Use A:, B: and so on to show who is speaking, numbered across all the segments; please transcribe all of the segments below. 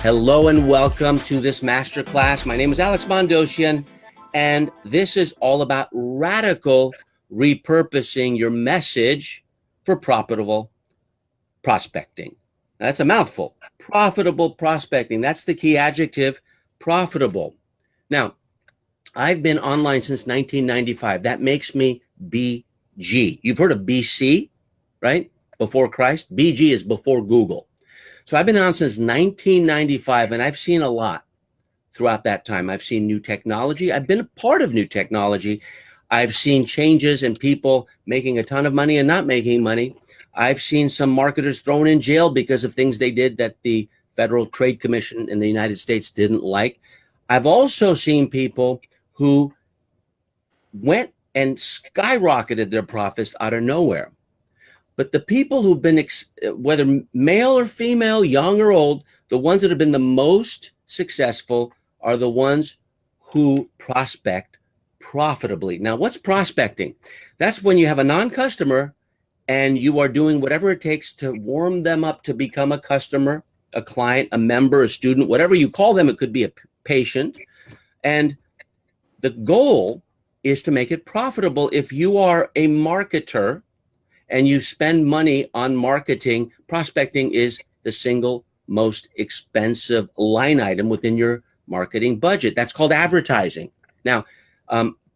A: Hello and welcome to this masterclass. My name is Alex Mondosian, and this is all about radical repurposing your message for profitable prospecting. Now, that's a mouthful. Profitable prospecting. That's the key adjective, profitable. Now, I've been online since 1995. That makes me BG. You've heard of BC, right? Before Christ. BG is before Google. So I've been on since 1995, and I've seen a lot throughout that time. I've seen new technology. I've been a part of new technology. I've seen changes in people making a ton of money and not making money. I've seen some marketers thrown in jail because of things they did that the Federal Trade Commission in the United States didn't like. I've also seen people who went and skyrocketed their profits out of nowhere. But the people who've been, whether male or female, young or old, the ones that have been the most successful are the ones who prospect profitably. Now, what's prospecting? That's when you have a non-customer and you are doing whatever it takes to warm them up to become a customer, a client, a member, a student, whatever you call them. It could be a patient. And the goal is to make it profitable. If you are a marketer and you spend money on marketing, prospecting is the single most expensive line item within your marketing budget. That's called advertising. Now,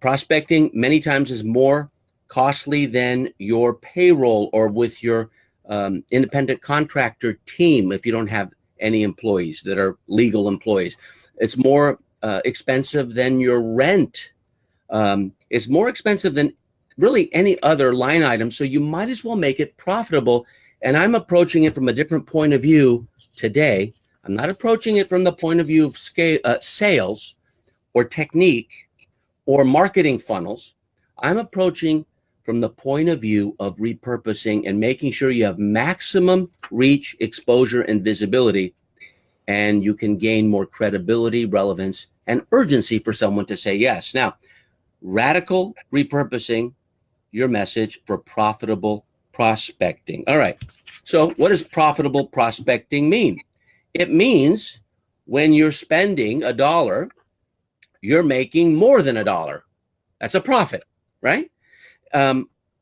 A: prospecting many times is more costly than your payroll or with your independent contractor team if you don't have any employees that are legal employees. It's more expensive than your rent. It's more expensive than really any other line item. So you might as well make it profitable. And I'm approaching it from a different point of view today. I'm not approaching it from the point of view of sales or technique or marketing funnels. I'm approaching from the point of view of repurposing and making sure you have maximum reach, exposure, and visibility. And you can gain more credibility, relevance, and urgency for someone to say yes. Now, radical repurposing your message for profitable prospecting. All right. So what does profitable prospecting mean? It means when you're spending $1, you're making more than $1. That's a profit, right?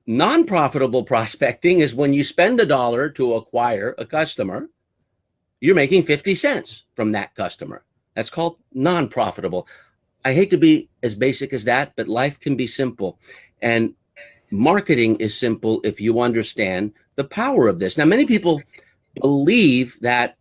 A: Non-profitable prospecting is when you spend $1 to acquire a customer, you're making 50 cents from that customer. That's called non-profitable. I hate to be as basic as that, but life can be simple. And marketing is simple if you understand the power of this. Now, many people believe that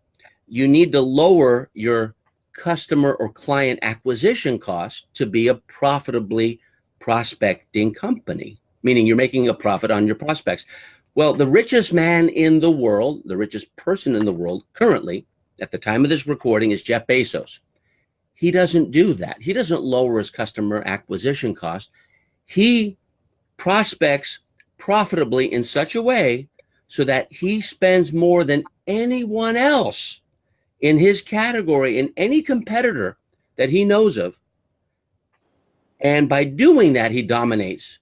A: you need to lower your customer or client acquisition cost to be a profitably prospecting company, meaning you're making a profit on your prospects. Well, the richest man in the world, the richest person in the world currently, at the time of this recording, is Jeff Bezos. He doesn't do that. He doesn't lower his customer acquisition cost. He prospects profitably in such a way so that he spends more than anyone else in his category, in any competitor that he knows of. And by doing that, he dominates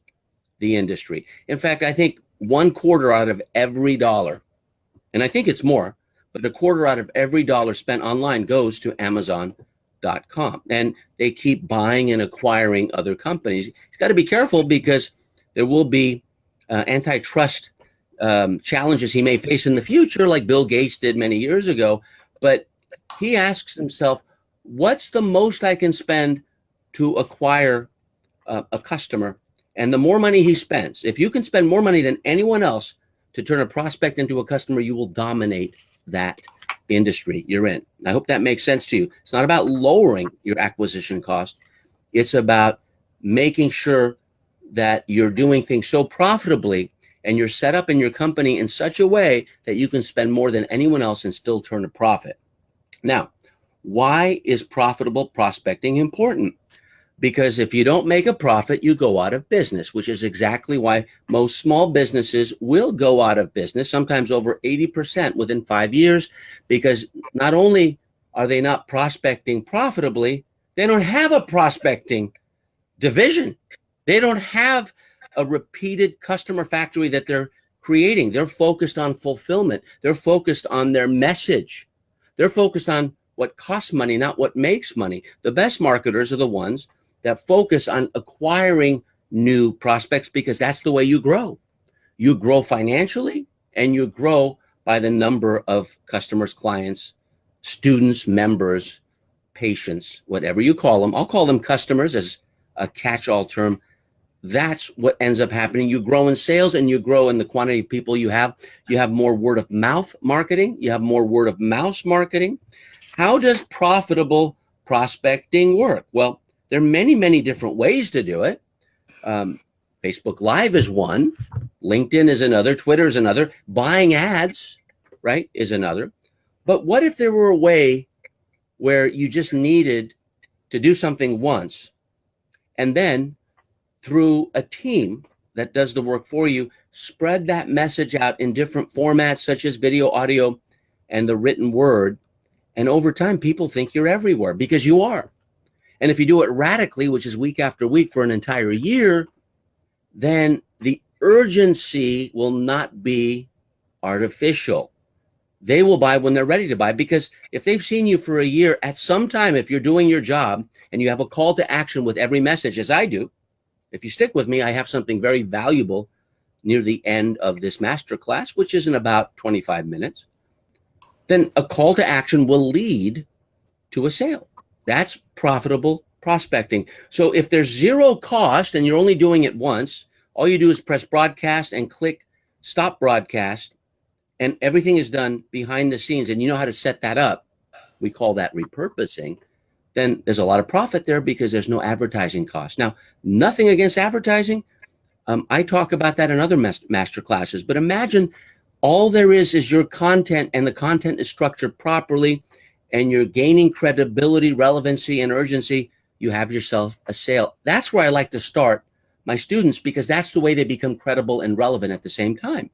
A: the industry. In fact, I think 1/4 out of every dollar, and I think it's more, but 1/4 out of every dollar spent online goes to Amazon.com. And they keep buying and acquiring other companies. He's got to be careful because there will be antitrust challenges he may face in the future, like Bill Gates did many years ago. But he asks himself, what's the most I can spend to acquire a customer? And the more money he spends, if you can spend more money than anyone else to turn a prospect into a customer, you will dominate that industry you're in. I hope that makes sense to you. It's not about lowering your acquisition cost. It's about making sure that you're doing things so profitably and you're set up in your company in such a way that you can spend more than anyone else and still turn a profit. Now, why is profitable prospecting important? Because if you don't make a profit, you go out of business, which is exactly why most small businesses will go out of business, sometimes over 80% within 5 years, because not only are they not prospecting profitably, they don't have a prospecting division. They don't have a repeated customer factory that they're creating. They're focused on fulfillment. They're focused on their message. They're focused on what costs money, not what makes money. The best marketers are the ones that focus on acquiring new prospects, because that's the way you grow. You grow financially, and you grow by the number of customers, clients, students, members, patients, whatever you call them. I'll call them customers as a catch-all term. That's what ends up happening. You grow in sales, and you grow in the quantity of people you have. You have more word of mouth marketing. You have more word of mouse marketing. How does profitable prospecting work? Well, there are many, many different ways to do it. Facebook Live is one. LinkedIn is another. Twitter is another. Buying ads, right, is another. But what if there were a way where you just needed to do something once, and then through a team that does the work for you, spread that message out in different formats, such as video, audio, and the written word. And over time, people think you're everywhere, because you are. And if you do it radically, which is week after week for an entire year, then the urgency will not be artificial. They will buy when they're ready to buy, because if they've seen you for a year, at some time, if you're doing your job and you have a call to action with every message, as I do, if you stick with me, I have something very valuable near the end of this masterclass, which is in about 25 minutes. Then a call to action will lead to a sale. That's profitable prospecting. So if there's zero cost and you're only doing it once, all you do is press broadcast and click stop broadcast, and everything is done behind the scenes, and you know how to set that up. We call that repurposing. Then there's a lot of profit there, because there's no advertising cost. Now, nothing against advertising. I talk about that in other master classes, but imagine all there is your content, and the content is structured properly, and you're gaining credibility, relevancy, and urgency. You have yourself a sale. That's where I like to start my students, because that's the way they become credible and relevant at the same time.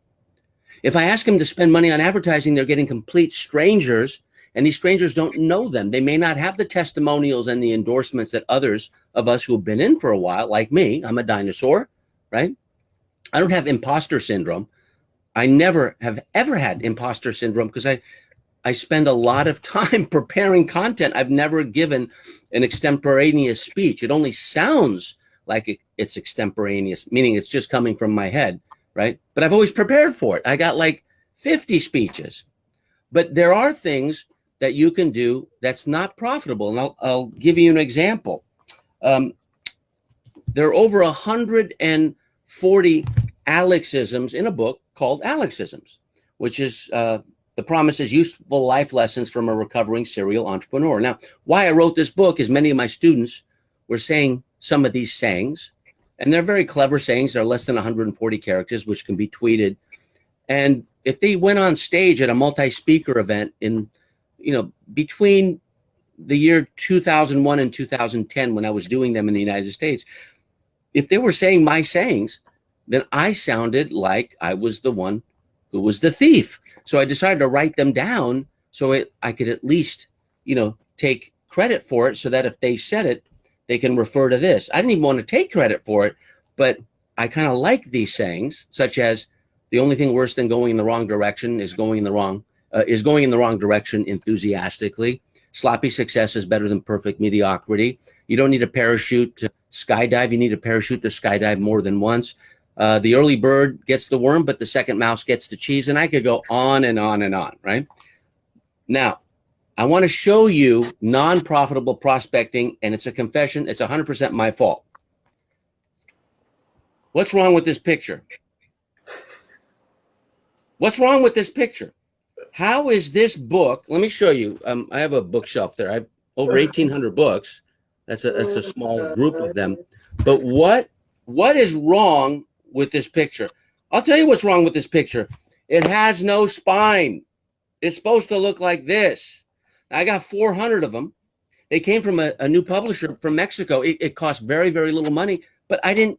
A: If I ask them to spend money on advertising, they're getting complete strangers, and these strangers don't know them. They may not have the testimonials and the endorsements that others of us who have been in for a while, like me. I'm a dinosaur, right? I don't have imposter syndrome. I never have ever had imposter syndrome, because I spend a lot of time preparing content. I've never given an extemporaneous speech. It only sounds like it's extemporaneous, meaning it's just coming from my head, right? But I've always prepared for it. I got like 50 speeches. But there are things that you can do that's not profitable. And I'll give you an example. There are over 140 Alexisms in a book called Alexisms, which is the promise is useful life lessons from a recovering serial entrepreneur. Now, why I wrote this book is many of my students were saying some of these sayings, and they're very clever sayings. They're less than 140 characters, which can be tweeted. And if they went on stage at a multi-speaker event in, between the year 2001 and 2010, when I was doing them in the United States, if they were saying my sayings, then I sounded like I was the one who was the thief. So I decided to write them down so I could at least, take credit for it, so that if they said it, they can refer to this. I didn't even want to take credit for it, but I kind of like these sayings, such as the only thing worse than going in the wrong direction is going in the wrong direction enthusiastically. Sloppy success is better than perfect mediocrity. You don't need a parachute to skydive. You need a parachute to skydive more than once. The early bird gets the worm, but the second mouse gets the cheese. And I could go on and on and on, right? Now, I want to show you non-profitable prospecting, and it's a confession. It's 100% my fault. What's wrong with this picture? What's wrong with this picture? How is this book? Let me show you. I have a bookshelf there. I have over 1,800 books. That's a small group of them. But what is wrong with this picture? I'll tell you what's wrong with this picture. It has no spine. It's supposed to look like this. I got 400 of them. They came from a new publisher from Mexico. It cost very, very little money, but I didn't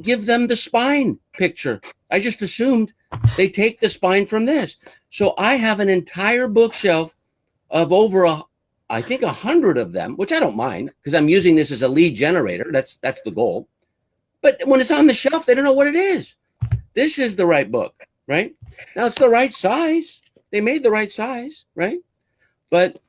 A: give them the spine picture. I just assumed they take the spine from this. So I have an entire bookshelf of over I think 100 of them, which I don't mind, because I'm using this as a lead generator. That's the goal. But when it's on the shelf, they don't know what it is. This is the right book, right? Now it's the right size. They made the right size, right? But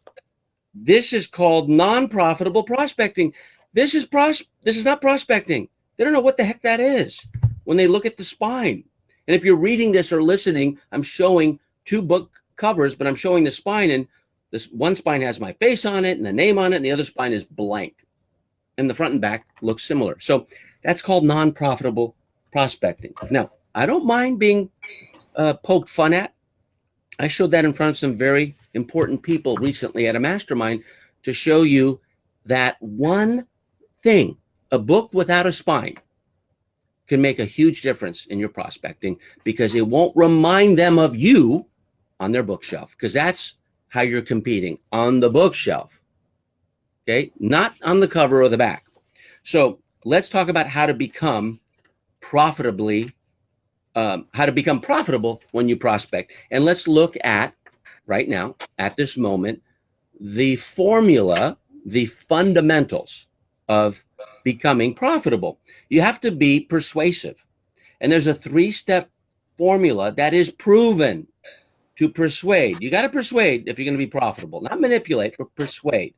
A: This is called non-profitable prospecting. This is not prospecting. They don't know what the heck that is when they look at the spine. And if you're reading this or listening, I'm showing two book covers, but I'm showing the spine, and this one spine has my face on it and the name on it, and the other spine is blank. And the front and back look similar. So that's called non-profitable prospecting. Now, I don't mind being poked fun at. I showed that in front of some very important people recently at a mastermind to show you that one thing, a book without a spine, can make a huge difference in your prospecting because it won't remind them of you on their bookshelf, because that's how you're competing, on the bookshelf, okay? Not on the cover or the back. So let's talk about how to become profitable when you prospect. And let's look at, right now, at this moment, the formula, the fundamentals of becoming profitable. You have to be persuasive. And there's a 3-step formula that is proven to persuade. You got to persuade if you're going to be profitable, not manipulate, but persuade.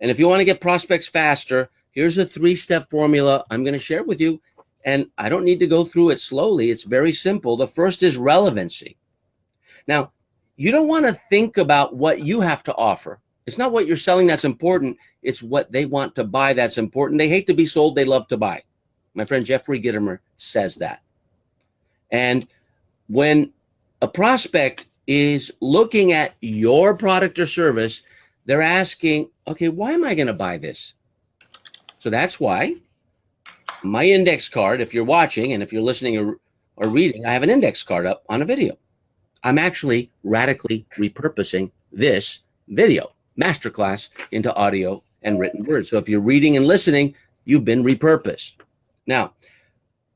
A: And if you want to get prospects faster, here's a 3-step formula I'm going to share with you. And I don't need to go through it slowly. It's very simple. The first is relevancy. Now, you don't want to think about what you have to offer. It's not what you're selling that's important. It's what they want to buy that's important. They hate to be sold. They love to buy. My friend Jeffrey Gittimer says that. And when a prospect is looking at your product or service, they're asking, okay, why am I going to buy this? So that's why my index card, if you're watching and if you're listening or reading, I have an index card up on a video. I'm actually radically repurposing this video masterclass into audio and written words. So if you're reading and listening, you've been repurposed. Now,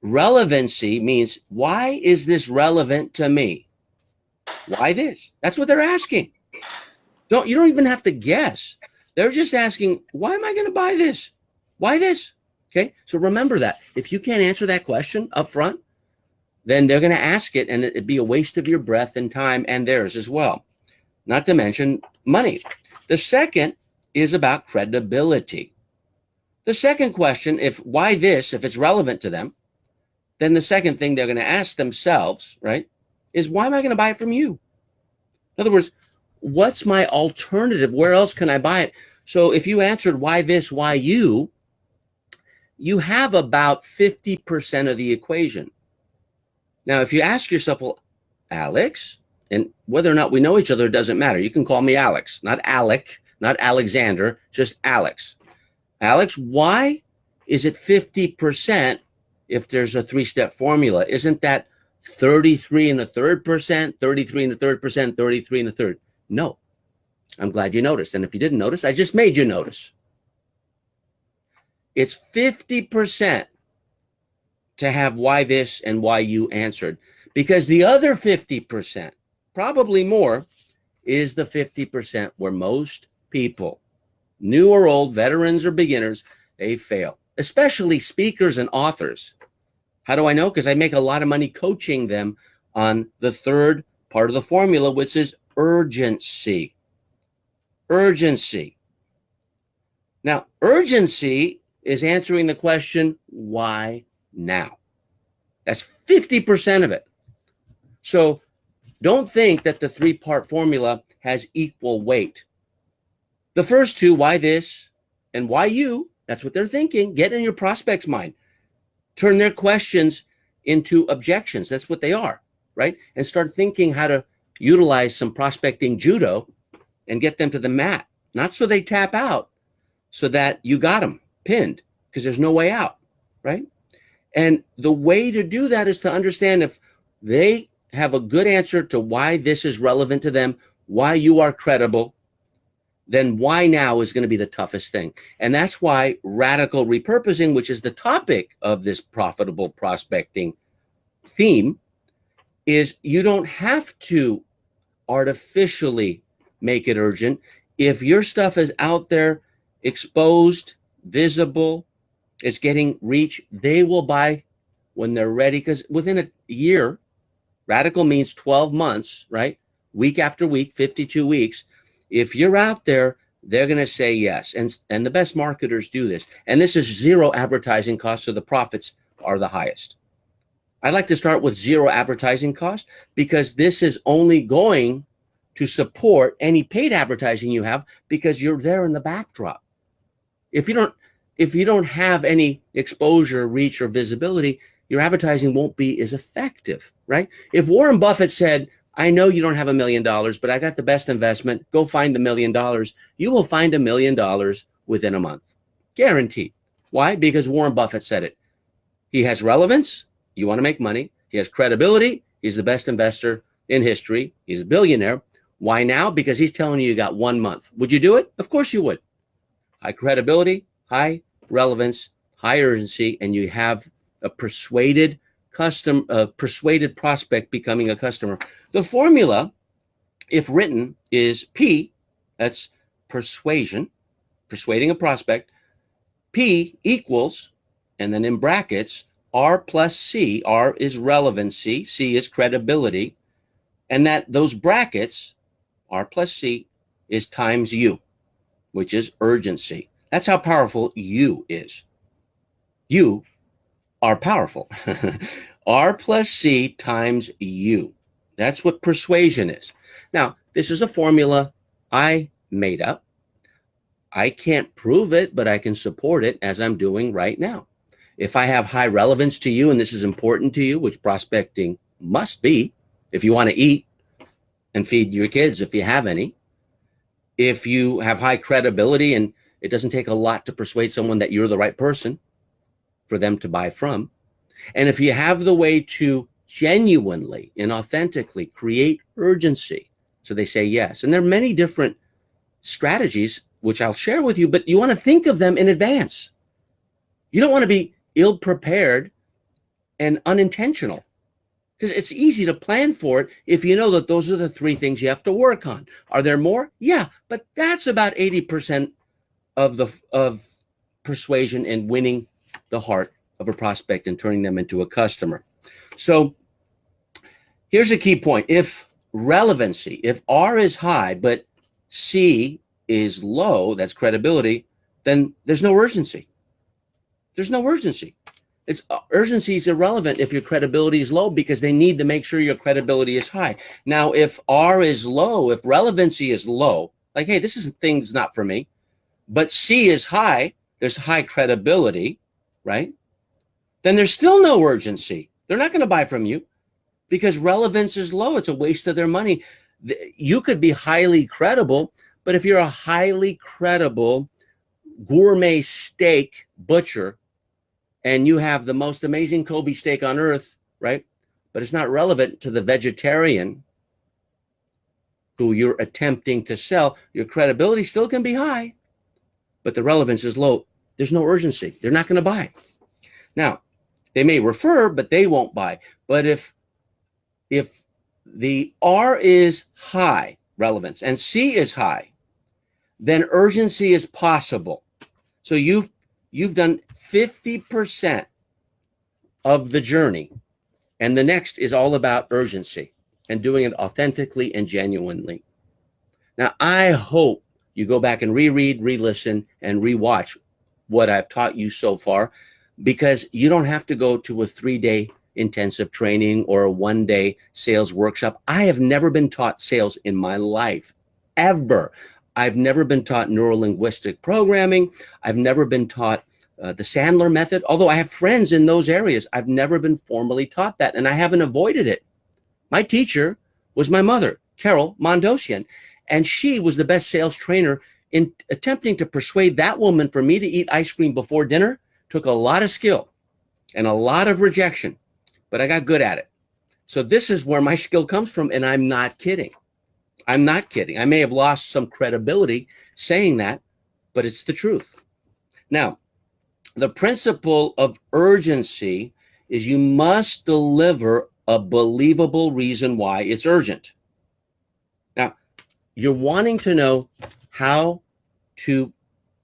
A: relevancy means, why is this relevant to me? Why this? That's what they're asking. You don't even have to guess. They're just asking, why am I going to buy this? Why this? Okay, so remember that. If you can't answer that question up front, then they're going to ask it, and it'd be a waste of your breath and time and theirs as well, not to mention money. The second is about credibility. The second question, why this, if it's relevant to them, then the second thing they're going to ask themselves, right, is, why am I going to buy it from you? In other words, what's my alternative? Where else can I buy it? So if you answered why this, why you have about 50% of the equation. Now, if you ask yourself, well, Alex, and whether or not we know each other doesn't matter. You can call me Alex, not Alec, not Alexander, just Alex. Alex, why is it 50% if there's a 3-step formula? Isn't that 33 and a third percent, 33 and a third percent, 33 and a third? No. I'm glad you noticed. And if you didn't notice, I just made you notice. It's 50% to have why this and why you answered, because the other 50%, probably more, is the 50% where most people, new or old, veterans or beginners, they fail, especially speakers and authors. How do I know? Because I make a lot of money coaching them on the third part of the formula, which is urgency. Urgency. Now, urgency is answering the question, why now? That's 50% of it. So don't think that the 3-part formula has equal weight. The first two, why this and why you, that's what they're thinking. Get in your prospect's mind. Turn their questions into objections. That's what they are, right? And start thinking how to utilize some prospecting judo and get them to the mat. Not so they tap out, so that you got them pinned, because there's no way out, right? And the way to do that is to understand, if they have a good answer to why this is relevant to them, why you are credible, then why now is going to be the toughest thing. And that's why radical repurposing, which is the topic of this profitable prospecting theme, is you don't have to artificially make it urgent. If your stuff is out there, exposed, visible, it's getting reach, they will buy when they're ready, because within a year, radical means 12 months, right? Week after week, 52 weeks. If you're out there, they're going to say yes. And the best marketers do this. And this is zero advertising costs, so the profits are the highest. I'd like to start with zero advertising cost because this is only going to support any paid advertising you have because you're there in the backdrop. If you don't have any exposure, reach, or visibility, your advertising won't be as effective, right? If Warren Buffett said, I know you don't have $1 million, but I got the best investment, go find the $1 million, you will find $1 million within a month. Guaranteed. Why? Because Warren Buffett said it. He has relevance. You want to make money. He has credibility. He's the best investor in history. He's a billionaire. Why now? Because he's telling you got 1 month. Would you do it? Of course you would. High credibility, high relevance, high urgency, and you have a persuaded prospect becoming a customer. The formula, if written, is P, that's persuasion, persuading a prospect, P equals, and then in brackets, R plus C. R is relevancy, C is credibility, and those brackets, R plus C, is times U, which is urgency. That's how powerful U is. You are powerful. R plus C times U. That's what persuasion is. Now, this is a formula I made up. I can't prove it, but I can support it as I'm doing right now. If I have high relevance to you and this is important to you, which prospecting must be, if you want to eat and feed your kids, if you have any, if you have high credibility and it doesn't take a lot to persuade someone that you're the right person for them to buy from, and if you have the way to genuinely and authentically create urgency, so they say yes. And there are many different strategies, which I'll share with you, but you want to think of them in advance. You don't want to be ill-prepared and unintentional because it's easy to plan for it if you know that those are the 3 things you have to work on. Are there more? Yeah, but that's about 80% of persuasion and winning the heart of a prospect and turning them into a customer. So here's a key point. If relevancy, if R is high, but C is low, that's credibility, then there's no urgency. There's no urgency. Urgency is irrelevant if your credibility is low because they need to make sure your credibility is high. Now, if R is low, if relevancy is low, like, hey, thing's not for me, but C is high, there's high credibility, right? Then there's still no urgency. They're not going to buy from you because relevance is low. It's a waste of their money. You could be highly credible, but if you're a highly credible gourmet steak butcher and you have the most amazing Kobe steak on earth, right? But it's not relevant to the vegetarian who you're attempting to sell, your credibility still can be high, but the relevance is low. There's no urgency. They're not going to buy. Now, they may refer, but they won't buy. But if the R is high, relevance, and C is high, then urgency is possible. So you've done 50% of the journey, and the next is all about urgency and doing it authentically and genuinely. Now, I hope you go back and reread, re-listen, and rewatch what I've taught you so far, because you don't have to go to a 3-day intensive training or a 1-day sales workshop. I have never been taught sales in my life, ever. I've never been taught neuro-linguistic programming. I've never been taught the Sandler method, although I have friends in those areas. I've never been formally taught that, and I haven't avoided it. My teacher was my mother, Carol Mondosian, and she was the best sales trainer. In attempting to persuade that woman for me to eat ice cream before dinner took a lot of skill and a lot of rejection, but I got good at it. So this is where my skill comes from, and I'm not kidding. I'm not kidding. I may have lost some credibility saying that, but it's the truth. Now, the principle of urgency is you must deliver a believable reason why it's urgent. Now, you're wanting to know how to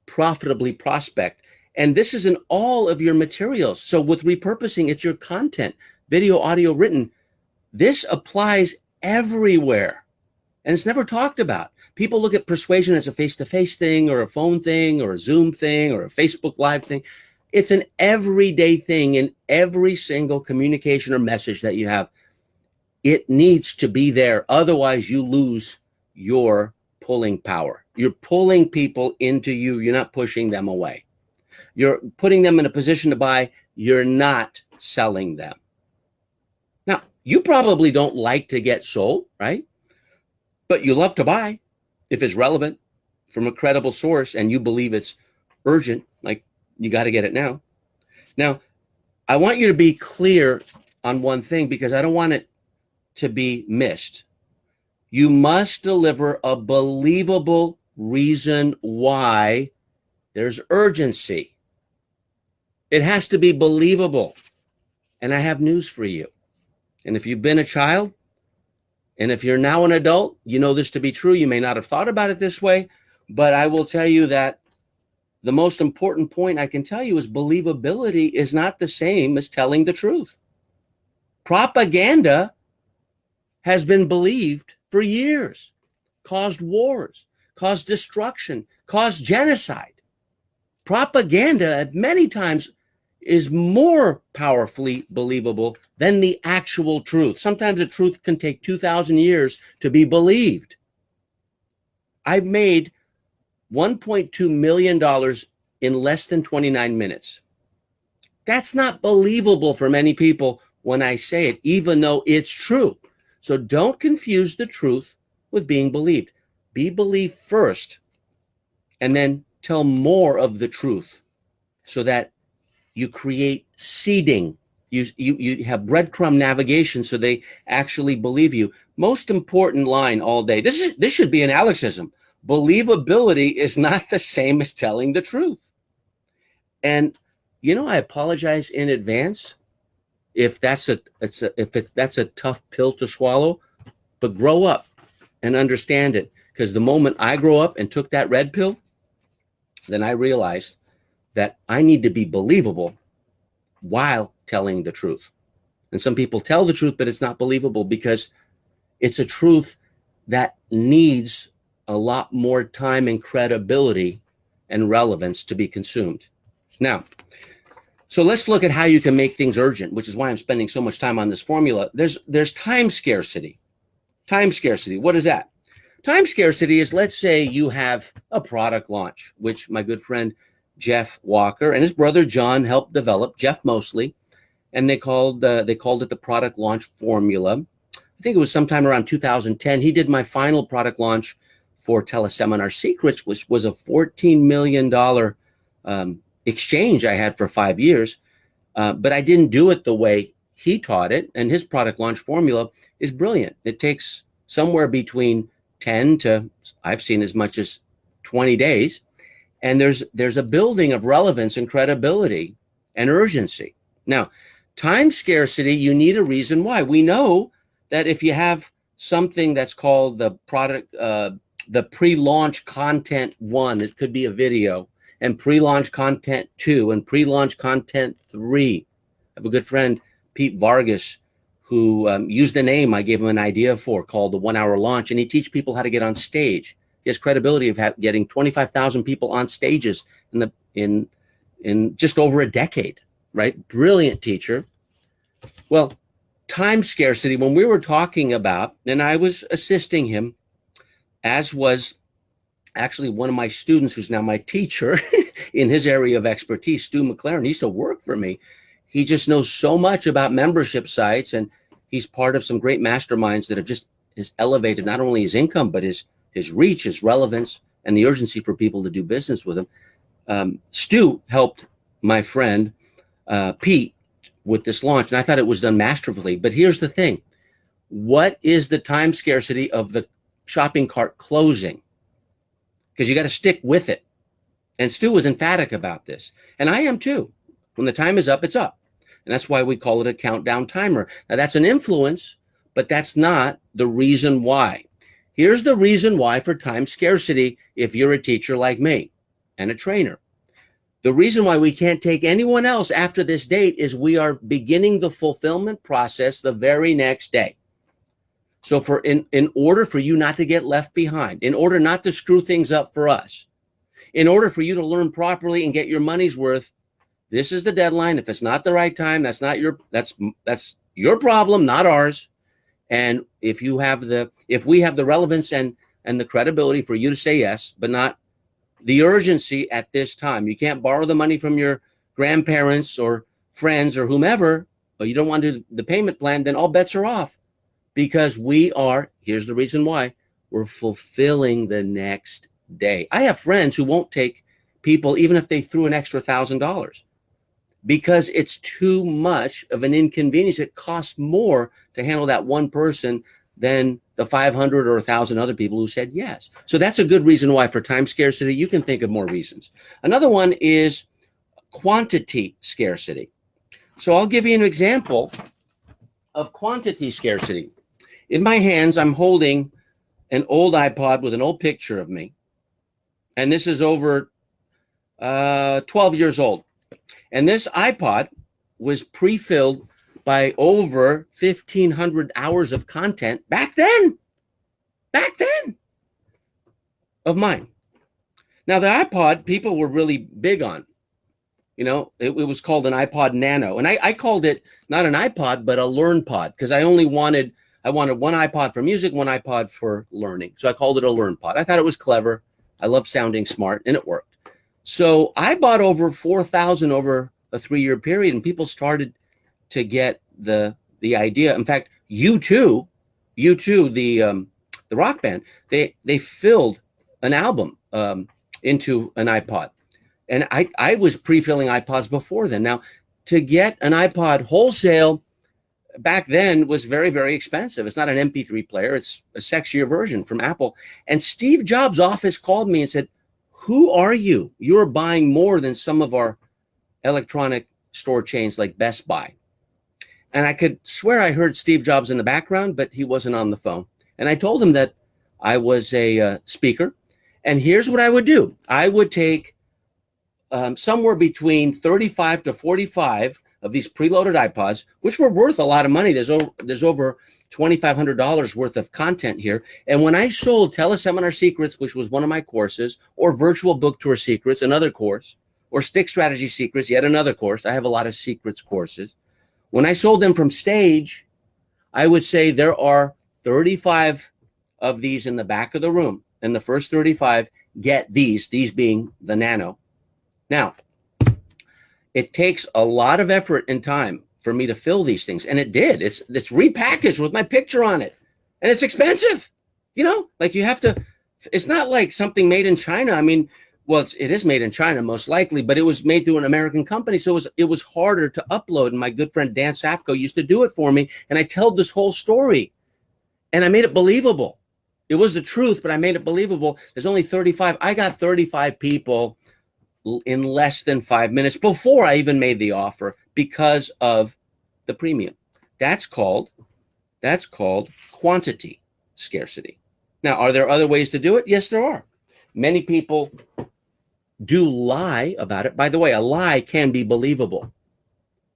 A: profitably prospect. And this is in all of your materials. So with repurposing, it's your content, video, audio, written. This applies everywhere. And it's never talked about. People look at persuasion as a face-to-face thing or a phone thing or a Zoom thing or a Facebook Live thing. It's an everyday thing in every single communication or message that you have. It needs to be there. Otherwise, you lose your pulling power. You're pulling people into you. You're not pushing them away. You're putting them in a position to buy. You're not selling them. Now, you probably don't like to get sold, right? But you love to buy if it's relevant from a credible source and you believe it's urgent, like you got to get it now. Now, I want you to be clear on one thing because I don't want it to be missed. You must deliver a believable reason why there's urgency. It has to be believable. And I have news for you. And if you've been a child, and if you're now an adult, you know this to be true. You may not have thought about it this way, but I will tell you that the most important point I can tell you is believability is not the same as telling the truth. Propaganda has been believed for years, caused wars, caused destruction, caused genocide. Propaganda many times is more powerfully believable than the actual truth. Sometimes the truth can take 2,000 years to be believed. I've made $1.2 million in less than 29 minutes. That's not believable for many people when I say it, even though it's true. So don't confuse the truth with being believed. Be believed first, and then tell more of the truth so that you create seeding. You have breadcrumb navigation so they actually believe you. Most important line all day. This should be an Alexism. Believability is not the same as telling the truth. And I apologize in advance if that's a tough pill to swallow, but grow up and understand it. Because the moment I grow up and took that red pill, then I realized that I need to be believable while telling the truth. And some people tell the truth, but it's not believable because it's a truth that needs a lot more time and credibility and relevance to be consumed. Now, so let's look at how you can make things urgent, which is why I'm spending so much time on this formula. There's time scarcity. Time scarcity, what is that? Time scarcity is, let's say you have a product launch, which my good friend Jeff Walker and his brother John helped develop, Jeff mostly, and they called it the product launch formula. I think it was sometime around 2010. He did my final product launch for Teleseminar Secrets, which was a $14 million exchange I had for 5 years, but I didn't do it the way he taught it, and his product launch formula is brilliant. It takes somewhere between 10 to, I've seen as much as 20 days. And there's a building of relevance and credibility and urgency. Now, time scarcity, you need a reason why. We know that if you have something that's called the product, the pre-launch content 1, it could be a video, and pre-launch content 2, and pre-launch content 3. I have a good friend, Pete Vargas, who used the name I gave him an idea for called the 1 hour launch, and he teaches people how to get on stage. He has credibility of getting 25,000 people on stages in just over a decade, right? Brilliant teacher. Well, time scarcity, when we were talking about, and I was assisting him, as was actually one of my students who's now my teacher in his area of expertise, Stu McLaren. He used to work for me. He just knows so much about membership sites, and he's part of some great masterminds that have just has elevated not only his income, but his reach, his relevance, and the urgency for people to do business with him. Stu helped my friend Pete with this launch, and I thought it was done masterfully. But here's the thing. What is the time scarcity of the shopping cart closing? Because you got to stick with it. And Stu was emphatic about this. And I am too. When the time is up, it's up. And that's why we call it a countdown timer. Now, that's an influence, but that's not the reason why. Here's the reason why for time scarcity if you're a teacher like me and a trainer. The reason why we can't take anyone else after this date is we are beginning the fulfillment process the very next day. So in order for you not to get left behind, in order not to screw things up for us, in order for you to learn properly and get your money's worth, this is the deadline. If it's not the right time, that's your problem, not ours. And if we have the relevance and the credibility for you to say yes, but not the urgency at this time. You can't borrow the money from your grandparents or friends or whomever, but you don't want to do the payment plan, then all bets are off, because here's the reason why, we're fulfilling the next day. I have friends who won't take people even if they threw an extra $1,000, because it's too much of an inconvenience. It costs more to handle that one person than the 500 or 1,000 other people who said yes. So that's a good reason why. For time scarcity, you can think of more reasons. Another one is quantity scarcity. So I'll give you an example of quantity scarcity. In my hands, I'm holding an old iPod with an old picture of me. And this is over 12 years old. And this iPod was pre-filled by over 1,500 hours of content back then of mine. Now, the iPod, people were really big on. It was called an iPod Nano. And I called it not an iPod, but a Learn Pod, because I wanted one iPod for music, one iPod for learning. So I called it a Learn Pod. I thought it was clever. I love sounding smart, and it worked. So I bought over 4,000 over a 3-year period, and people started to get the idea. In fact, U2, the rock band, they filled an album into an iPod. And I was pre-filling iPods before then. Now, to get an iPod wholesale back then was very, very expensive. It's not an MP3 player. It's a sexier version from Apple. And Steve Jobs' office called me and said, "Who are you? You're buying more than some of our electronic store chains like Best Buy." And I could swear I heard Steve Jobs in the background, but he wasn't on the phone. And I told him that I was a speaker. And here's what I would do. I would take somewhere between 35 to 45 of these preloaded iPods, which were worth a lot of money. There's over $2,500 worth of content here. And when I sold Teleseminar Secrets, which was one of my courses, or Virtual Book Tour Secrets, another course, or Stick Strategy Secrets, yet another course. I have a lot of secrets courses. When I sold them from stage, I would say there are 35 of these in the back of the room. And the first 35 get these being the Nano. Now, it takes a lot of effort and time for me to fill these things. And it did. It's repackaged with my picture on it. And it's expensive. Like you have to, it's not like something made in China. I mean, well, it is made in China most likely, but it was made through an American company. So it was harder to upload. And my good friend Dan Safko used to do it for me. And I told this whole story. And I made it believable. It was the truth, but I made it believable. There's only 35. I got 35 people in less than 5 minutes before I even made the offer because of the premium. That's called quantity scarcity. Now, are there other ways to do it? Yes, there are. Many people do lie about it. By the way, a lie can be believable.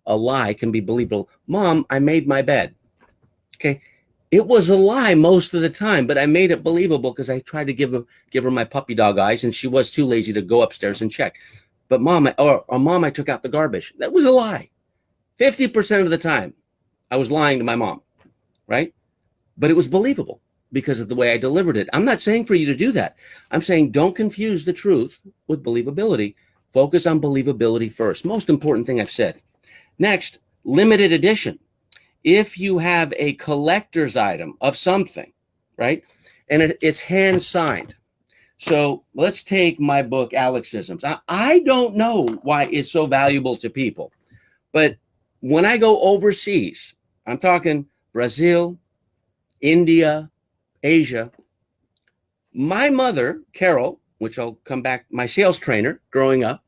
A: A lie can be believable. Mom, I made my bed. Okay. It was a lie most of the time, but I made it believable because I tried to give her my puppy dog eyes, and she was too lazy to go upstairs and check. But Mom, I took out the garbage. That was a lie. 50% of the time, I was lying to my mom, right? But it was believable because of the way I delivered it. I'm not saying for you to do that. I'm saying don't confuse the truth with believability. Focus on believability first. Most important thing I've said. Next, limited edition. If you have a collector's item of something, right, and it's hand signed. So let's take my book, Alexisms. I don't know why it's so valuable to people, but when I go overseas, I'm talking Brazil, India, Asia, my mother, Carol, which I'll come back, my sales trainer growing up,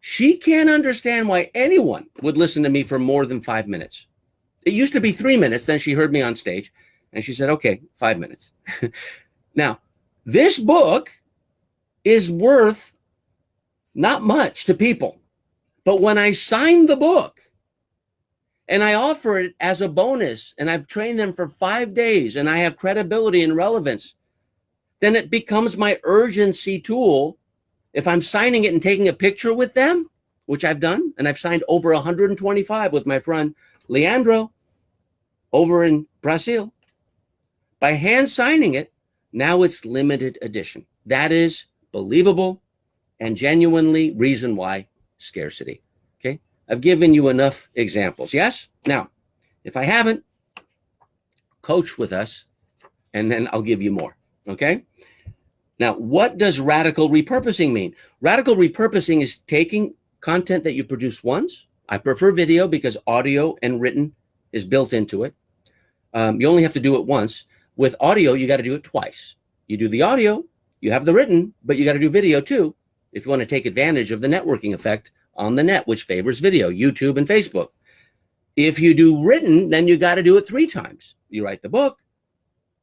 A: she can't understand why anyone would listen to me for more than 5 minutes. It used to be 3 minutes. Then she heard me on stage and she said, okay, 5 minutes. Now, this book is worth not much to people. But when I signed the book, and I offer it as a bonus, and I've trained them for 5 days, and I have credibility and relevance, then it becomes my urgency tool. If I'm signing it and taking a picture with them, which I've done, and I've signed over 125 with my friend Leandro over in Brazil, by hand signing it, now it's limited edition. That is believable and genuinely reason why scarcity. Okay, I've given you enough examples. Yes? Now, if I haven't, coach with us, and then I'll give you more. Okay? Now, what does radical repurposing mean? Radical repurposing is taking content that you produce once. I prefer video because audio and written is built into it. You only have to do it once. With audio, you got to do it twice. You do the audio, you have the written, but you got to do video too if you want to take advantage of the networking effect on the net, which favors video, YouTube and Facebook. If you do written, then you got to do it 3 times. You write the book,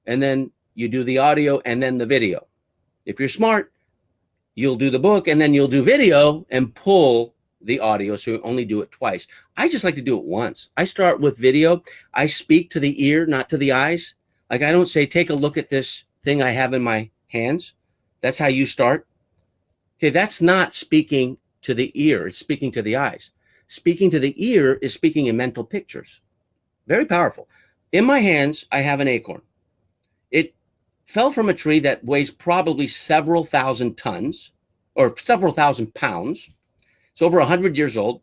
A: and then you do the audio, and then the video. If you're smart, you'll do the book, and then you'll do video and pull the audio, so you only do it twice. I just like to do it once. I start with video. I speak to the ear, not to the eyes. Like, I don't say, take a look at this thing I have in my hands. That's how you start. Okay, that's not speaking to the ear. It's speaking to the eyes. Speaking to the ear is speaking in mental pictures. Very powerful. In my hands, I have an acorn. It fell from a tree that weighs probably several thousand tons or several thousand pounds. It's over 100 years old.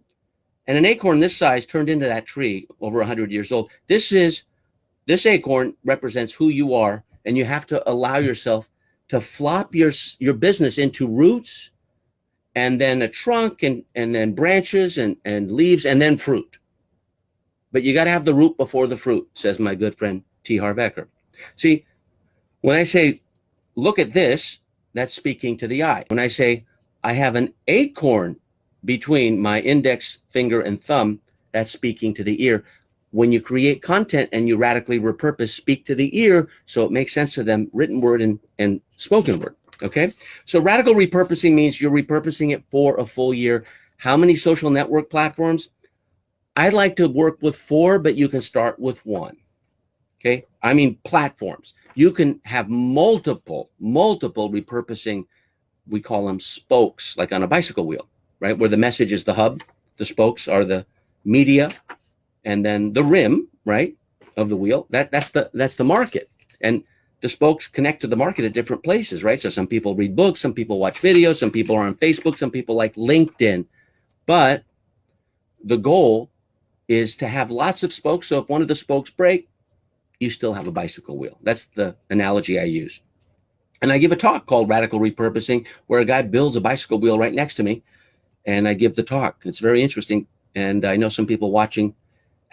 A: And an acorn this size turned into that tree over 100 years old. This acorn represents who you are, and you have to allow yourself to flop your business into roots, and then a trunk, and then branches and leaves, and then fruit. But you got to have the root before the fruit, says my good friend T. Harv Eker. See, when I say, look at this, that's speaking to the eye. When I say, I have an acorn between my index finger and thumb, that's speaking to the ear. When you create content and you radically repurpose, speak to the ear, so it makes sense to them, written word and spoken word. Okay, so radical repurposing means you're repurposing it for a full year. How many social network platforms? I'd like to work with 4, but you can start with 1. Okay, I mean platforms. You can have multiple repurposing. We call them spokes, like on a bicycle wheel, right? Where the message is the hub, the spokes are the media, and then the rim, right, of the wheel. That's the market. And the spokes connect to the market at different places, right? So some people read books, some people watch videos, some people are on Facebook, some people like LinkedIn. But the goal is to have lots of spokes. So if one of the spokes break, you still have a bicycle wheel. That's the analogy I use. And I give a talk called Radical Repurposing, where a guy builds a bicycle wheel right next to me, and I give the talk. It's very interesting. And I know some people watching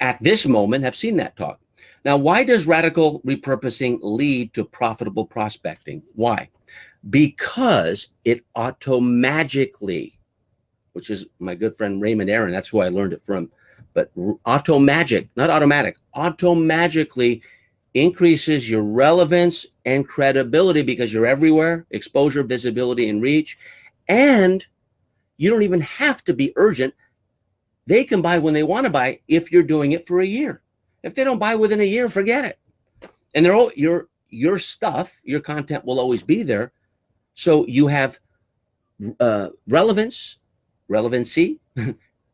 A: at this moment have seen that talk. Now, why does radical repurposing lead to profitable prospecting? Why? Because it automagically, which is my good friend Raymond Aaron, that's who I learned it from, but automagic, not automatic, automagically increases your relevance and credibility because you're everywhere, exposure, visibility, and reach. And you don't even have to be urgent. They can buy when they want to buy if you're doing it for a year. If they don't buy within a year, forget it. And your stuff, your content will always be there. So you have relevancy,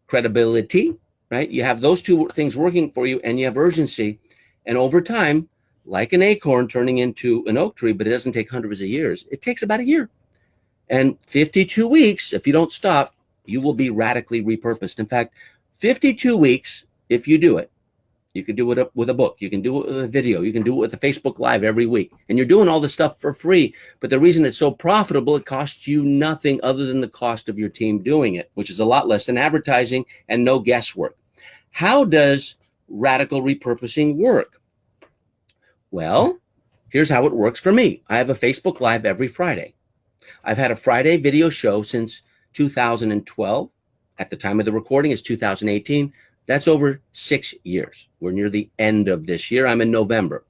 A: credibility, right? You have those 2 things working for you, and you have urgency. And over time, like an acorn turning into an oak tree, but it doesn't take hundreds of years. It takes about a year. And 52 weeks, if you don't stop, you will be radically repurposed. In fact, 52 weeks, if you do it, you can do it with a book, you can do it with a video, you can do it with a Facebook Live every week. And you're doing all this stuff for free. But the reason it's so profitable, it costs you nothing other than the cost of your team doing it, which is a lot less than advertising and no guesswork. How does radical repurposing work? Well, here's how it works for me. I have a Facebook Live every Friday. I've had a Friday video show since 2012. At the time of the recording, it's 2018. That's over 6 years. We're near the end of this year. I'm in November.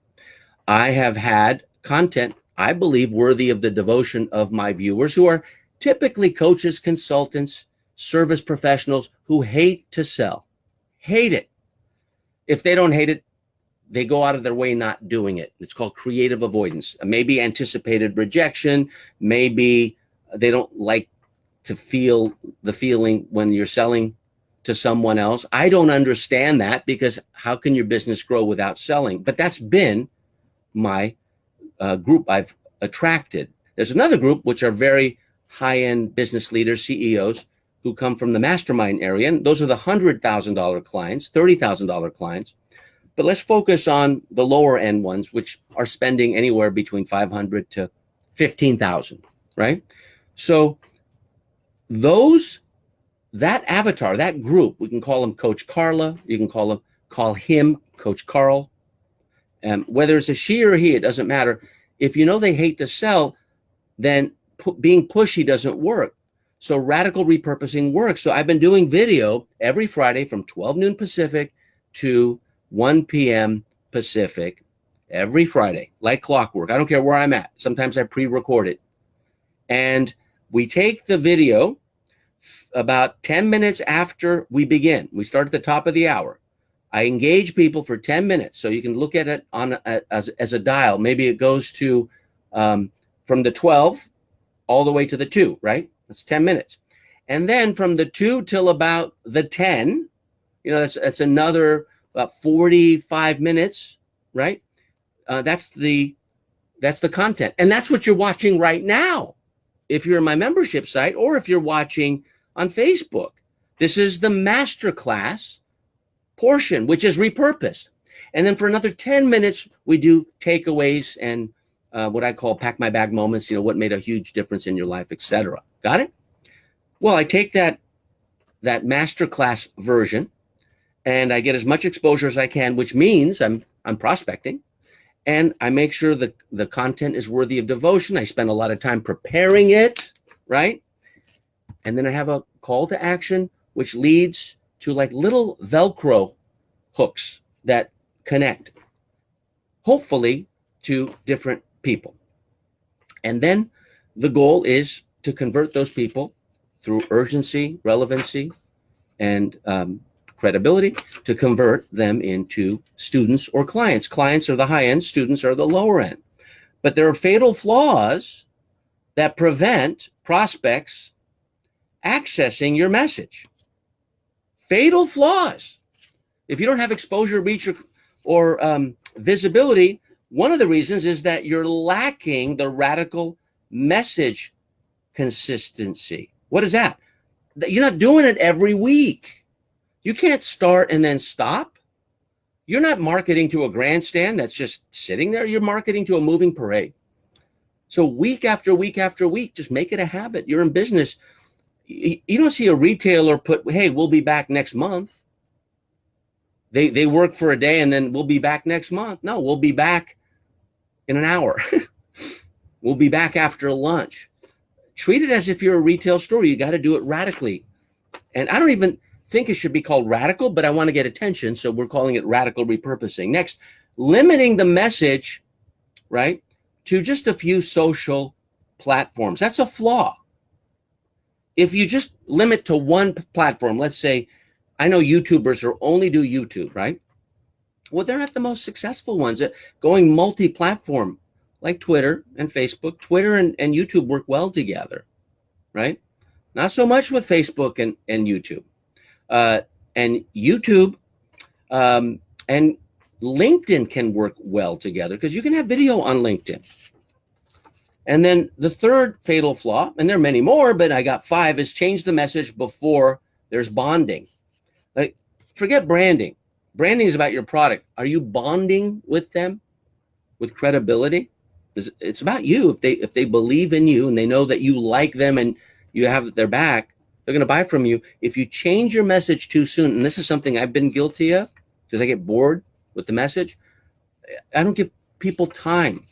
A: I have had content, I believe, worthy of the devotion of my viewers, who are typically coaches, consultants, service professionals who hate to sell. Hate it. if they don't hate it, they go out of their way not doing it. It's called creative avoidance. Maybe anticipated rejection. Maybe they don't like to feel the feeling when you're selling to someone else. I don't understand that, because how can your business grow without selling? But that's been my group I've attracted. There's another group, which are very high-end business leaders, CEOs, who come from the mastermind area. And those are the $100,000 clients, $30,000 clients. But let's focus on the lower end ones, which are spending anywhere between $500 to $15,000, right? So that avatar, that group, we can call him Coach Carla. You can call him Coach Carl. Whether it's a she or a he, it doesn't matter. If you know they hate to sell, then being pushy doesn't work. So radical repurposing works. So I've been doing video every Friday from 12 noon Pacific to 1 p.m. Pacific every Friday, like clockwork. I don't care where I'm at. Sometimes I pre-record it. And we take the video about 10 minutes after we begin. We start at the top of the hour. I engage people for 10 minutes. So you can look at it as a dial. Maybe it goes to from the 12 all the way to the 2, right? That's 10 minutes. And then from the 2 till about the 10, that's another about 45 minutes, right? That's the content. And that's what you're watching right now. If you're in my membership site, or if you're watching on Facebook, this is the masterclass portion, which is repurposed. And then for another 10 minutes, we do takeaways and what I call pack my bag moments, what made a huge difference in your life, etc. Got it? Well, I take that masterclass version and I get as much exposure as I can, which means I'm prospecting, and I make sure that the content is worthy of devotion. I spend a lot of time preparing it, right? And then I have a call to action, which leads to like little Velcro hooks that connect, hopefully, to different people. And then the goal is to convert those people through urgency, relevancy, and credibility, to convert them into students or clients. Clients are the high end, students are the lower end. But there are fatal flaws that prevent prospects accessing your message. Fatal flaws. If you don't have exposure, reach, or visibility, one of the reasons is that you're lacking the radical message consistency. What is that? You're not doing it every week. You can't start and then stop. You're not marketing to a grandstand that's just sitting there. You're marketing to a moving parade. So week after week after week, just make it a habit. You're in business. You don't see a retailer put, hey, we'll be back next month. They work for a day and then we'll be back next month. No, we'll be back in an hour. We'll be back after lunch. Treat it as if you're a retail store. You got to do it radically. And I don't even think it should be called radical, but I want to get attention, so we're calling it radical repurposing. Next, limiting the message, right, to just a few social platforms. That's a flaw. If you just limit to one platform, let's say, I know YouTubers are only do YouTube, right? Well, they're not the most successful ones. Going multi-platform, like Twitter and Facebook. Twitter and YouTube work well together, right? Not so much with Facebook and YouTube. And YouTube and LinkedIn can work well together, because you can have video on LinkedIn. And then the third fatal flaw, and there are many more, but I got 5, is change the message before there's bonding. Like, forget branding. Branding is about your product. Are you bonding with them with credibility? It's about you. If they believe in you and they know that you like them and you have their back, they're going to buy from you. If you change your message too soon, and this is something I've been guilty of, because I get bored with the message, I don't give people time.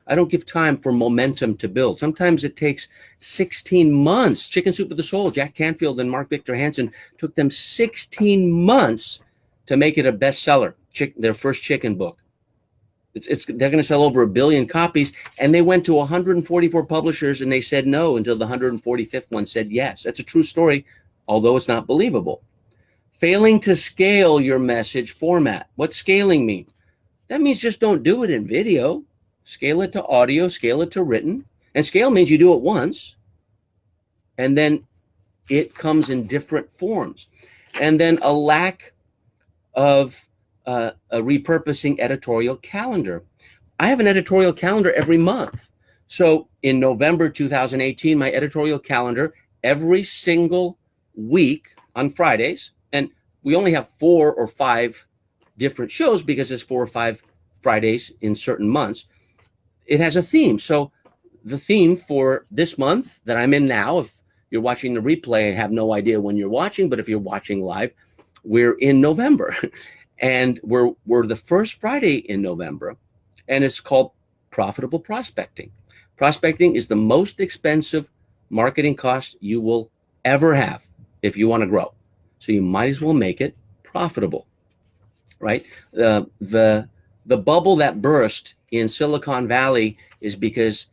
A: I don't give time for momentum to build. Sometimes it takes 16 months. Chicken Soup for the Soul, Jack Canfield and Mark Victor Hansen, took them 16 months to make it a bestseller, their first chicken book. They're going to sell over 1 billion copies, and they went to 144 publishers and they said no until the 145th one said yes. That's a true story, although it's not believable. Failing to scale your message format. What's scaling mean? That means just don't do it in video. Scale it to audio, scale it to written. And scale means you do it once, and then it comes in different forms. And then a lack of a repurposing editorial calendar. I have an editorial calendar every month. So in November 2018, my editorial calendar, every single week on Fridays, and we only have 4 or 5 different shows because there's 4 or 5 Fridays in certain months. It has a theme. So the theme for this month that I'm in now, if you're watching the replay, I have no idea when you're watching, but if you're watching live, we're in November. And we're the first Friday in November, and it's called Profitable Prospecting. Prospecting is the most expensive marketing cost you will ever have if you want to grow. So you might as well make it profitable, right? The bubble that burst in Silicon Valley is because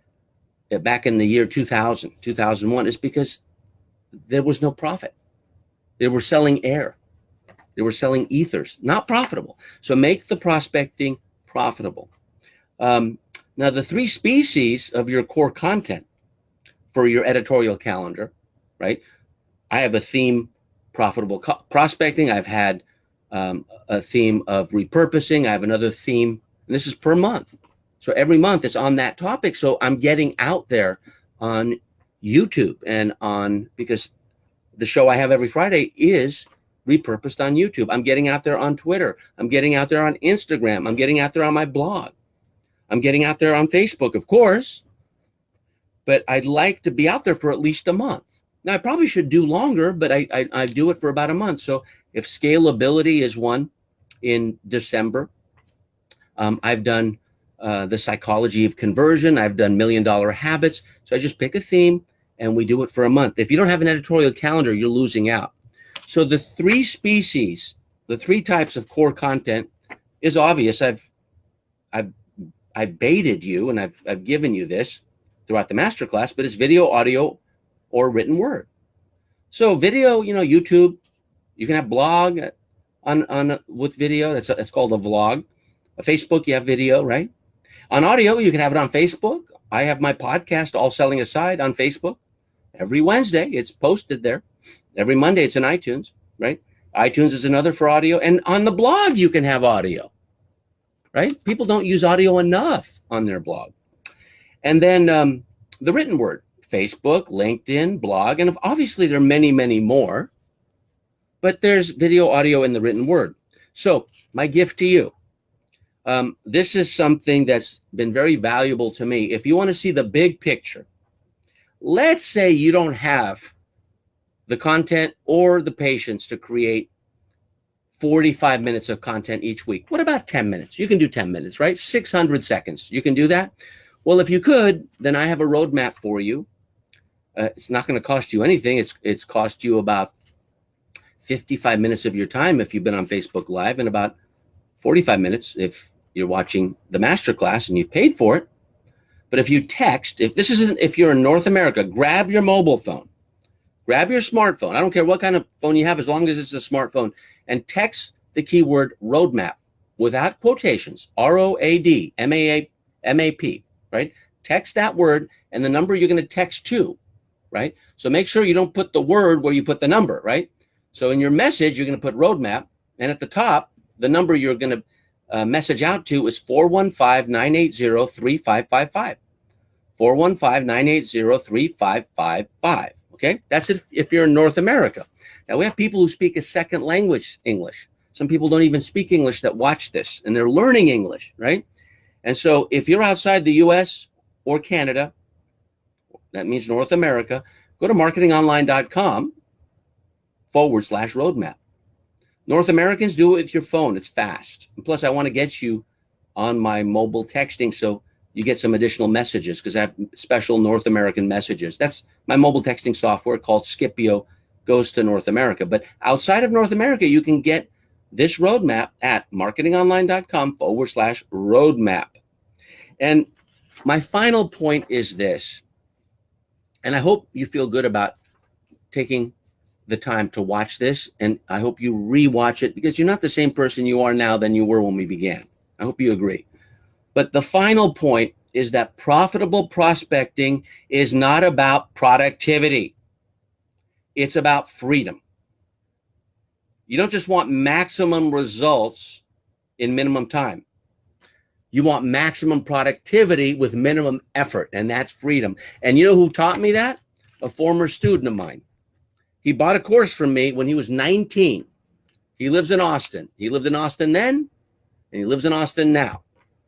A: back in the year 2000, 2001, is because there was no profit. They were selling air. They were selling ethers, not profitable. So make the prospecting profitable. Now, the 3 species of your core content for your editorial calendar, right? I have a theme, profitable prospecting. I've had a theme of repurposing. I have another theme, and this is per month. So every month it's on that topic. So I'm getting out there on YouTube and because the show I have every Friday is repurposed on YouTube. I'm getting out there on Twitter. I'm getting out there on Instagram. I'm getting out there on my blog. I'm getting out there on Facebook, of course, but I'd like to be out there for at least a month. Now, I probably should do longer, but I do it for about a month. So if scalability is one in December, I've done the psychology of conversion. I've done $1 Million Habits. So I just pick a theme and we do it for a month. If you don't have an editorial calendar, you're losing out. So the 3 species, the 3 types of core content is obvious. I baited you and I've given you this throughout the masterclass, but it's video, audio, or written word. So video, YouTube, you can have blog on with video. That's called a vlog. A Facebook, you have video, right? On audio, you can have it on Facebook. I have my podcast, All Selling Aside, on Facebook. Every Wednesday, it's posted there. Every Monday, it's in iTunes, right? iTunes is another for audio. And on the blog, you can have audio, right? People don't use audio enough on their blog. And then the written word, Facebook, LinkedIn, blog, and obviously there are many, many more, but there's video, audio, and the written word. So my gift to you, this is something that's been very valuable to me. If you want to see the big picture, let's say you don't have the content or the patience to create 45 minutes of content each week. What about 10 minutes? You can do 10 minutes, right? 600 seconds. You can do that? Well, if you could, then I have a roadmap for you. It's not going to cost you anything. It's cost you about 55 minutes of your time if you've been on Facebook Live, and about 45 minutes if you're watching the masterclass and you paid for it. But if you text, if you're in North America, grab your mobile phone, grab your smartphone. I don't care what kind of phone you have, as long as it's a smartphone, and text the keyword roadmap without quotations, ROADMAP, right? Text that word and the number you're going to text to, right? So make sure you don't put the word where you put the number, right? So in your message, you're going to put roadmap, and at the top, the number you're going to message out to is 415-980-3555. 415-980-3555. Okay, that's if you're in North America. Now, we have people who speak a second language, English. Some people don't even speak English that watch this, and they're learning English, right? And so if you're outside the US or Canada, that means North America, go to marketingonline.com/roadmap. North Americans, do it with your phone. It's fast. And plus, I want to get you on my mobile texting so you get some additional messages, because I have special North American messages. That's my mobile texting software called Scipio, goes to North America. But outside of North America, you can get this roadmap at marketingonline.com/roadmap. And my final point is this, and I hope you feel good about taking the time to watch this, and I hope you rewatch it, because you're not the same person you are now than you were when we began. I hope you agree. But the final point is that profitable prospecting is not about productivity. It's about freedom. You don't just want maximum results in minimum time. You want maximum productivity with minimum effort, and that's freedom. And you know who taught me that? A former student of mine. He bought a course from me when he was 19. He lives in Austin. He lived in Austin then, and he lives in Austin now.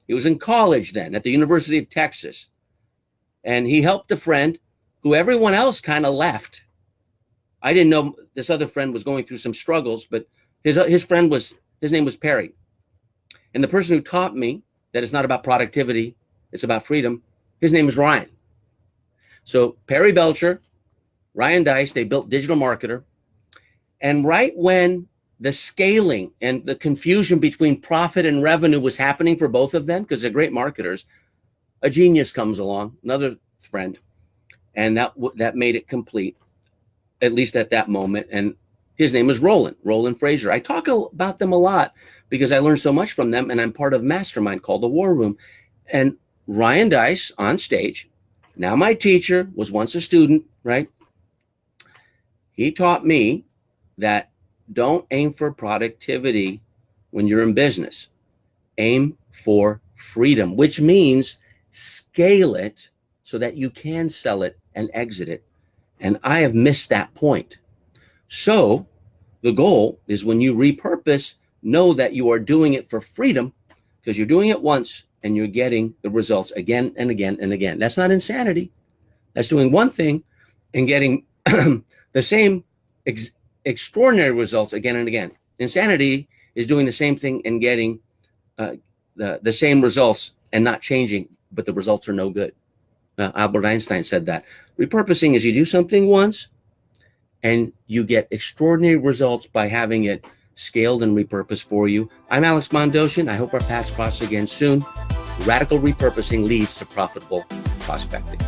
A: He was in college then at the University of Texas. And he helped a friend who everyone else kind of left. I didn't know this other friend was going through some struggles, but his name was Perry. And the person who taught me that it's not about productivity, it's about freedom, his name is Ryan. So Perry Belcher, Ryan Dice, they built Digital Marketer. And right when the scaling and the confusion between profit and revenue was happening for both of them, because they're great marketers, a genius comes along, another friend, and that made it complete, at least at that moment. And his name is Roland Fraser. I talk about them a lot because I learned so much from them, and I'm part of a mastermind called the War Room. And Ryan Dice on stage, now my teacher, was once a student, right? He taught me that don't aim for productivity when you're in business. Aim for freedom, which means scale it so that you can sell it and exit it. And I have missed that point. So the goal is, when you repurpose, know that you are doing it for freedom, because you're doing it once and you're getting the results again and again and again. That's not insanity. That's doing one thing and getting the same extraordinary results again and again. Insanity is doing the same thing and getting the same results and not changing, but the results are no good. Albert Einstein said that. Repurposing is you do something once and you get extraordinary results by having it scaled and repurposed for you. I'm Alex Mondosian. I hope our paths cross again soon. Radical repurposing leads to profitable prospecting.